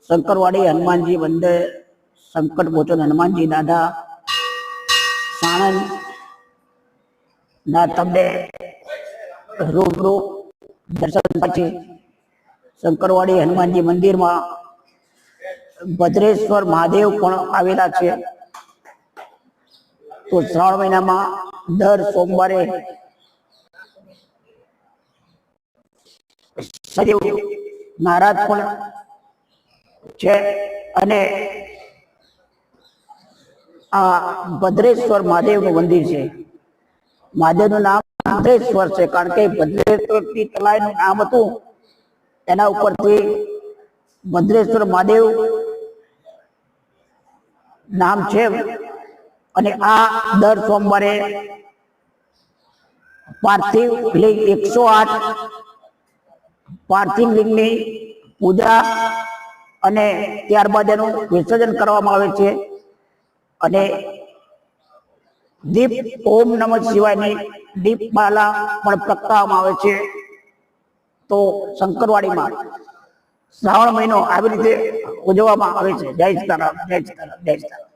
શંકરવાડી હનુમાનજી મંદિર, સંકટ મોચન હનુમાનજી દાદા સાણંદ ના તમને રૂબરૂ દર્શન પછી શંકરવાડી હનુમાનજી મંદિરમાં ભદ્રેશ્વર મહાદેવ પણ આવેલા છે। તો શ્રાવણ મહિનામાં દર સોમવારે સદેવ મહારાજ પણ છે અને આ ભદ્રેશ્વર મહાદેવનું મંદિર છે। મહાદેવનું નામ ભદ્રેશ્વર છે કારણ કે ભદ્રેશ્વરથી તલાઈનું નામ હતું, એના ઉપરથી ભદ્રેશ્વર મહાદેવ નામ છે। અને આ દર સોમવારે પાર્થિવ લિંગ 108 પાર્થિવ લિંગની પૂજા અને ત્યારબાદ એનું વિસર્જન કરવામાં આવે છે અને દીપ ઓમ નમઃ શિવાયની દીપમાલા પણ પ્રગટાવવામાં આવે છે। તો શંકરવાડીમાં શ્રાવણ મહિનો આવી રીતે ઉજવવામાં આવે છે। જય સીતારામ, જય સીતારામ, જય સીતારામ।